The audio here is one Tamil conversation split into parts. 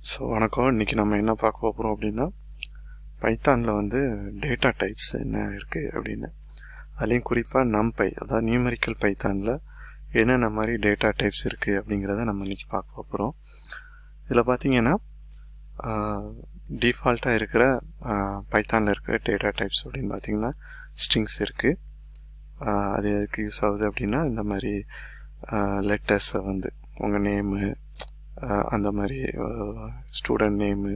ஸோ வணக்கம். இன்றைக்கி நம்ம என்ன பார்க்க போகிறோம் அப்படின்னா, பைத்தானில் வந்து டேட்டா டைப்ஸ் என்ன இருக்குது அப்படின்னு, அதுலேயும் குறிப்பாக நம்பை, அதாவது நியூமெரிக்கல் பைத்தானில் என்னென்ன மாதிரி டேட்டா டைப்ஸ் இருக்குது அப்படிங்கிறத நம்ம இன்றைக்கி பார்க்க போகிறோம். இதில் பார்த்தீங்கன்னா டிஃபால்ட்டாக இருக்கிற பைத்தானில் இருக்கிற டேட்டா டைப்ஸ் அப்படின்னு பார்த்தீங்கன்னா ஸ்ட்ரிங்ஸ் இருக்குது. அது எதுக்கு யூஸ் ஆகுது அப்படின்னா, இந்த மாதிரி லெட்டர்ஸை வந்து உங்கள் நேமு, அந்த மாதிரி ஸ்டூடெண்ட் நேமு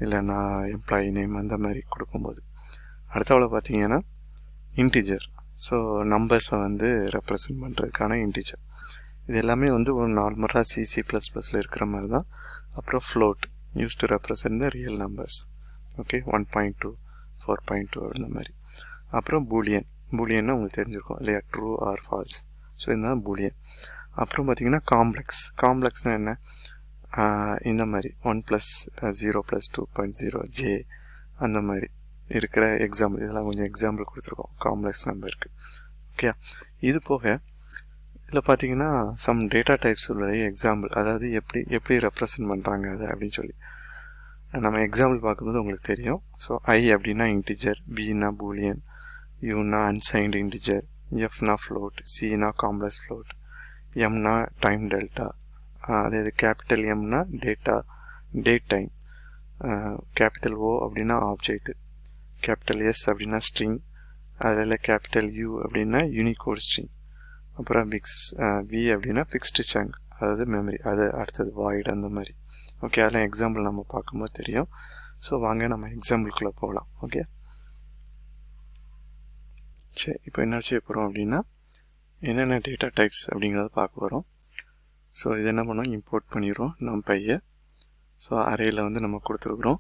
இல்லைன்னா எம்ப்ளாயி நேம் அந்த மாதிரி கொடுக்கும்போது. அடுத்தவளை பார்த்தீங்கன்னா இன்டிஜர், ஸோ நம்பர்ஸை வந்து ரெப்ரசன்ட் பண்ணுறதுக்கான இன்டிஜர். இது எல்லாமே வந்து ஒரு நார்மலாக C++ல் இருக்கிற மாதிரி தான். அப்புறம் float use to represent the real numbers. Okay, 1.2 4.2 அந்த மாதிரி. அப்புறம் பூலியன்னா உங்களுக்கு தெரிஞ்சிருக்கும் இல்லையா, ட்ரூ ஆர் ஃபால்ஸ். ஸோ இதுதான் பூலியன். அப்புறம் பார்த்தீங்கன்னா காம்ப்ளெக்ஸ்னால் என்ன, இந்த மாதிரி 1 + 0 + 2.0 J அந்த மாதிரி இருக்கிற எக்ஸாம்பிள். இதெல்லாம் கொஞ்சம் எக்ஸாம்பிள் கொடுத்துருக்கோம் காம்ப்ளெக்ஸ் நம்பருக்கு. ஓகே, இது போக இதில் பார்த்தீங்கன்னா சம் டேட்டா டைப்ஸ் உள்ள எக்ஸாம்பிள், அதாவது எப்படி ரெப்ரசன்ட் பண்ணுறாங்க அது அப்படின்னு சொல்லி நம்ம எக்ஸாம்பிள் பார்க்கும்போது உங்களுக்கு தெரியும். ஸோ I அப்படின்னா இன்டிஜர், Bனா பூலியன், Uனா அன்சைன்டு இன்டிஜர், Fனா ஃப்ளோட், Cனா காம்ப்ளெக்ஸ் ஃப்ளோட், Mனா டைம் டெல்டா, அதே கேபிட்டல் Mனா டேட் டைம், கேபிட்டல் O அப்படின்னா ஆப்ஜெக்ட், கேபிட்டல் S அப்படின்னா ஸ்ட்ரிங், அதில் கேபிட்டல் U அப்படின்னா யூனிகோட் ஸ்ட்ரிங், அப்புறம் V அப்படின்னா ஃபிக்ஸ்டு சங்க், அதாவது மெமரி, அது அடுத்தது வாய்டு அந்த மாதிரி. ஓகே, அதெல்லாம் எக்ஸாம்பிள் நம்ம பார்க்கும்போது தெரியும். ஸோ வாங்க நம்ம எக்ஸாம்பிளுக்குள்ளே போகலாம். ஓகே, சரி, இப்போ என்ன செய்ய போகிறோம் அப்படின்னா, என்னென்ன டேட்டா டைப்ஸ் அப்படிங்கிறத பார்க்க போகிறோம். ஸோ இது என்ன பண்ணோம், இம்போர்ட் பண்ணிடுறோம் நம்பையை. ஸோ அரேயில் வந்து நம்ம கொடுத்துருக்குறோம்.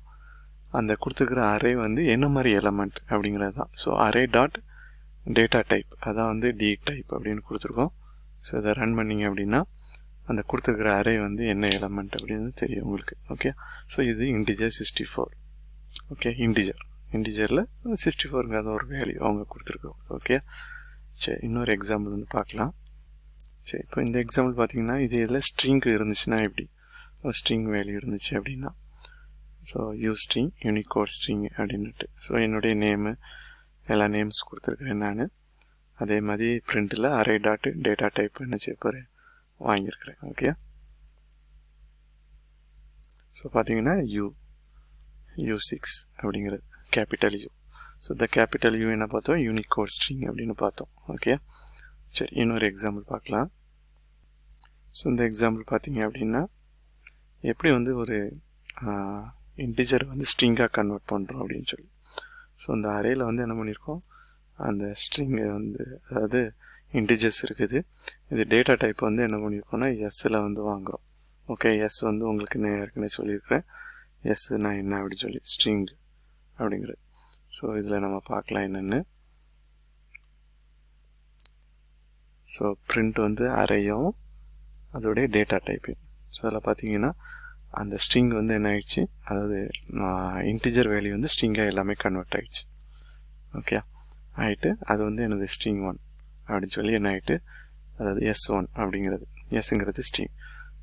அந்த கொடுத்துருக்குற அரே வந்து என்ன மாதிரி எலமெண்ட் அப்படிங்கிறது தான். So array dot data type, அதான் வந்து டி டைப் அப்படின்னு கொடுத்துருக்கோம். ஸோ இதை ரன் பண்ணிங்க அப்படின்னா அந்த கொடுத்துருக்குற அரே வந்து என்ன எலமெண்ட் அப்படின்னு தெரியும் உங்களுக்கு. ஓகே, ஸோ இது இன்டிஜர் 64. ஓகே, இன்டிஜரில் 64ங்கிறத ஒரு வேல்யூ அவங்க கொடுத்துருக்கோம். ஓகே, சரி, இன்னொரு எக்ஸாம்பிள் வந்து பார்க்கலாம். சரி, இப்போ இந்த எக்ஸாம்பிள் பார்த்தீங்கன்னா இதில் ஸ்ட்ரிங் இருந்துச்சுன்னா எப்படி, ஸ்ட்ரிங் வேல்யூ இருந்துச்சு அப்படின்னா, ஸோ ஸ்ட்ரிங் யூனிகோட் ஸ்ட்ரிங் அப்படின்ட்டு. ஸோ என்னுடைய நேமு எல்லா நேம்ஸ் கொடுத்துருக்குறேன் நான். அதே மாதிரி பிரிண்டில் அரே டாட் டேட்டா டைப் என்ன செய்ய போகிறேன், வாங்கியிருக்கிறேன். ஓகே, ஸோ பார்த்தீங்கன்னா U6 அப்படிங்கிறது கேபிட்டல் U. ஸோ இந்த கேபிட்டல் U என்ன பார்த்தோம், யூனிகோட் ஸ்ட்ரிங் அப்படின்னு பார்த்தோம். ஓகே, சரி, இன்னொரு எக்ஸாம்பிள் பார்க்கலாம். ஸோ இந்த எக்ஸாம்பிள் பார்த்தீங்க அப்படின்னா எப்படி வந்து ஒரு இன்டிஜர் வந்து ஸ்ட்ரிங்காக கன்வெர்ட் பண்ணுறோம் அப்படின்னு சொல்லி. ஸோ இந்த அரேயில் வந்து என்ன பண்ணியிருக்கோம், அந்த ஸ்ட்ரிங்கை வந்து, அதாவது இன்டிஜர்ஸ் இருக்குது, இது டேட்டா டைப் வந்து என்ன பண்ணியிருக்கோம்னா எஸ்ஸில் வந்து வாங்குகிறோம். ஓகே, எஸ் வந்து உங்களுக்கு நான் ஏற்கனவே சொல்லியிருக்கிறேன், எஸ்னா என்ன அப்படின்னு சொல்லி, ஸ்ட்ரிங் அப்படிங்கிறது. ஸோ இதில் நம்ம பார்க்கலாம் என்னென்னு. ஸோ பிரிண்ட் வந்து அரேயும் அதோடைய டேட்டா டைப்பையும். ஸோ அதில் பார்த்தீங்கன்னா அந்த ஸ்ட்ரிங் வந்து என்ன ஆயிடுச்சு, அதாவது இன்டிஜர் வேல்யூ வந்து ஸ்ட்ரிங்காக எல்லாமே கன்வெர்ட் ஆகிடுச்சு. ஓகே, ஆகிட்டு அது வந்து எனது ஸ்ட்ரிங் 1 அப்படின்னு சொல்லி என்ன ஆகிட்டு, அதாவது S1 அப்படிங்கிறது, எஸ்ங்கிறது ஸ்ட்ரிங்.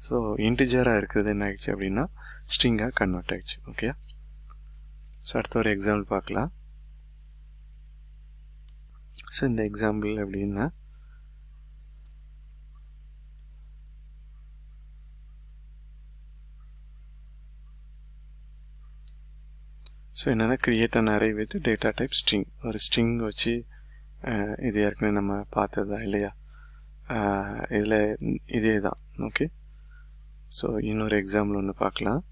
ஸோ இன்டிஜராக இருக்கிறது என்ன ஆகிடுச்சு அப்படின்னா ஸ்ட்ரிங்காக கன்வெர்ட் ஆகிடுச்சு. ஓகே, ஸோ அடுத்த ஒரு எக்ஸாம்பிள் பார்க்கலாம். ஸோ இந்த எக்ஸாம்பிள் எப்படின்னா, ஸோ என்னென்னா create an array with data type string. ஒரு ஸ்ட்ரிங் வச்சு, இது ஏற்கனவே நம்ம பார்த்ததா இல்லையா, இதில் இதே தான். ஓகே, ஸோ இன்னொரு எக்ஸாம்பிள் ஒன்று பார்க்கலாம்.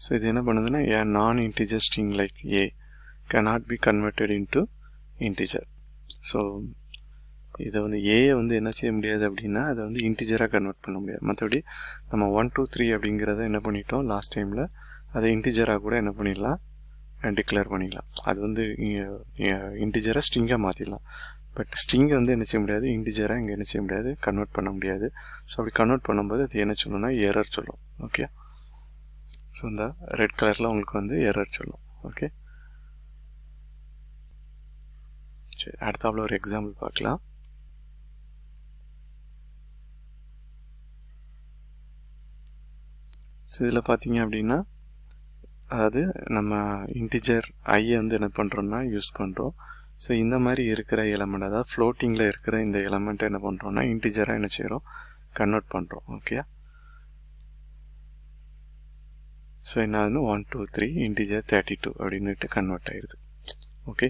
ஸோ இது என்ன பண்ணுதுன்னா, நான் integer string like A cannot be converted into integer. So இதை வந்து ஏயை வந்து என்ன செய்ய முடியாது அப்படின்னா, அதை வந்து இன்டிஜராக கன்வெர்ட் பண்ண முடியாது. மற்றபடி நம்ம 1 2 3 அப்படிங்கிறத என்ன பண்ணிட்டோம் லாஸ்ட் டைமில், அதை இன்டிஜராக கூட என்ன பண்ணிடலாம், டிக்ளேர் பண்ணிடலாம். அது வந்து இன்டிஜராக ஸ்ட்ரிங்காக மாற்றிடலாம். பட் ஸ்ட்ரிங்கை வந்து என்ன செய்ய முடியாது, இன்டிஜராக இங்கே என்ன செய்ய முடியாது, கன்வெர்ட் பண்ண முடியாது. ஸோ அப்படி கன்வெர்ட் பண்ணும்போது அது என்ன சொல்லணும்னா எரர் சொல்லும். ஓகே, ஸோ இந்த ரெட் கலரில் உங்களுக்கு வந்து எரர் சொல்லும். ஓகே, சரி, அடுத்தாப்புல ஒரு எக்ஸாம்பிள் பார்க்கலாம். ஸோ இதில் பார்த்தீங்க அப்படின்னா அது நம்ம இன்டிஜர் ஐயை வந்து என்ன பண்ணுறோம்னா யூஸ் பண்ணுறோம். ஸோ இந்த மாதிரி இருக்கிற எலமெண்ட், அதாவது ஃப்ளோட்டிங்கில் இருக்கிற இந்த எலமெண்ட்டை என்ன பண்ணுறோம்னா இன்டிஜராக என்ன செய்கிறோம், கன்வெர்ட் பண்ணுறோம். ஓகே, ஸோ என்ன ஆகுதுன்னு 1 2 3 இன்டிஜர் 32 அப்படின்னுட்டு கன்வெர்ட் ஆயிடுது. ஓகே,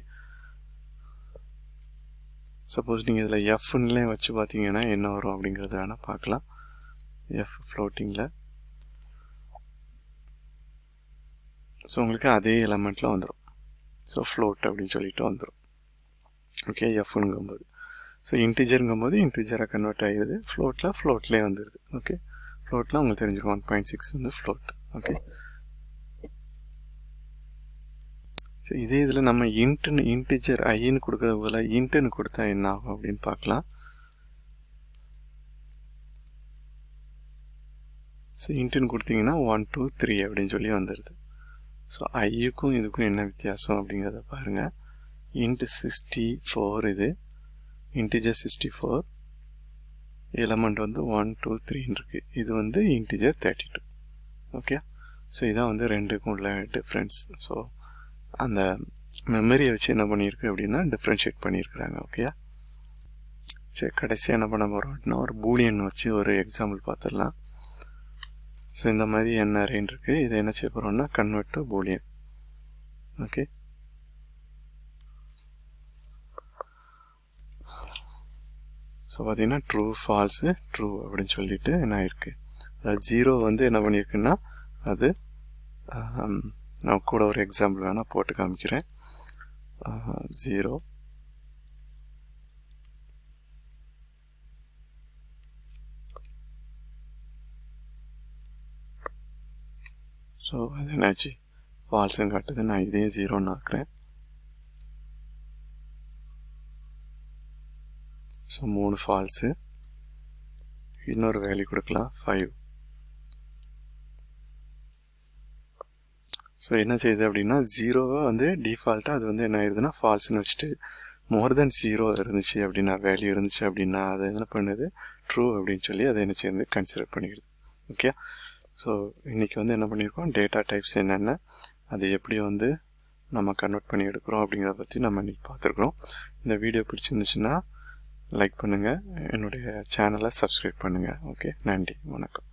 சப்போஸ் நீங்கள் இதில் எஃப்னுலே வச்சு பார்த்தீங்கன்னா என்ன வரும் அப்படிங்கிறத வேணால் பார்க்கலாம். எஃப் ஃப்ளோட்டிங்கில் ஸோ உங்களுக்கு அதே எலமெண்ட்டில் வந்துடும். ஸோ ஃப்ளோட் அப்படின்னு சொல்லிட்டு வந்துடும். ஓகே, எஃப்னுங்கும்போது ஸோ இன்டிஜருங்கும்போது இன்டிஜராக கன்வெர்ட் ஆகிடுது, ஃப்ளோட்லேயே வந்துடுது. ஓகே, ஃப்ளோட்டில் உங்களுக்கு தெரிஞ்சிடும் 1.6 வந்து ஃப்ளோட். ஓகே, ஸோ இதே இதில் நம்ம இன்டிஜர் ஐன்னு கொடுக்கறது போல் இன்ட்டுன்னு கொடுத்தா என்ன ஆகும் அப்படின்னு பார்க்கலாம். ஸோ இன்ட்டுன்னு கொடுத்தீங்கன்னா 1 2 3 அப்படின்னு சொல்லி வந்துடுது. ஸோ ஐயுக்கும் இதுக்கும் என்ன வித்தியாசம் அப்படிங்கிறத பாருங்கள். இன்ட்டு 64 இது இன்டிஜர் 64, எலமெண்ட் வந்து 1 2 3 இருக்குது. இது வந்து இன்டிஜர் 32. ஓகே, ஸோ இதான் வந்து ரெண்டுக்கும் உள்ள டிஃப்ரென்ஸ். ஸோ அந்த மெமரியை வச்சு என்ன பண்ணியிருக்கு அப்படின்னா டிஃப்ரென்ஷியேட் பண்ணியிருக்கிறாங்க. ஓகே, சரி கடைசியாக என்ன பண்ண போகிறோம் அப்படின்னா ஒரு பூலியன் வச்சு ஒரு எக்ஸாம்பிள் பார்த்துடலாம். ஸோ இந்த மாதிரி என்ன அரேன் இருக்குது, இதை என்ன செய்ய போகிறோம்னா convert to Boolean. Okay, so பார்த்தீங்கன்னா ட்ரூ ஃபால்ஸு ட்ரூ அப்படின்னு சொல்லிட்டு என்ன ஆயிருக்கு. அதாவது 0 வந்து என்ன பண்ணியிருக்குன்னா அது நான் கூட ஒரு எக்ஸாம்பிள் வேணால் போட்டு காமிக்கிறேன். 0 ஸோ அது என்னாச்சு ஃபால்ஸுன்னு காட்டுது. நான் இதே 0ன்னு ஆக்குறேன். ஸோ 3 ஃபால்ஸு, இன்னொரு வேல்யூ கொடுக்கலாம் 5. ஸோ என்ன செய்யுது அப்படின்னா 0வை வந்து டிஃபால்ட்டாக அது வந்து என்ன ஆயிடுதுன்னா ஃபால்ஸ்ன்னு வச்சுட்டு மோர் தென் 0 இருந்துச்சு அப்படின்னா வேல்யூ இருந்துச்சு அப்படின்னா அதை என்ன பண்ணுது ட்ரூ அப்படின்னு சொல்லி அதை என்ன செய்யுது கன்சிடர் பண்ணிடுது. ஓகே, ஸோ இன்றைக்கி வந்து என்ன பண்ணியிருக்கோம், டேட்டா டைப்ஸ் என்னென்ன, அதை எப்படி வந்து நம்ம கன்வெர்ட் பண்ணி எடுக்கிறோம் அப்படிங்கிறத பற்றி நம்ம இன்றைக்கி பார்த்துருக்குறோம். இந்த வீடியோ பிடிச்சிருந்துச்சுன்னா லைக் பண்ணுங்கள், என்னுடைய சேனலை சப்ஸ்கிரைப் பண்ணுங்கள். ஓகே, நன்றி, வணக்கம்.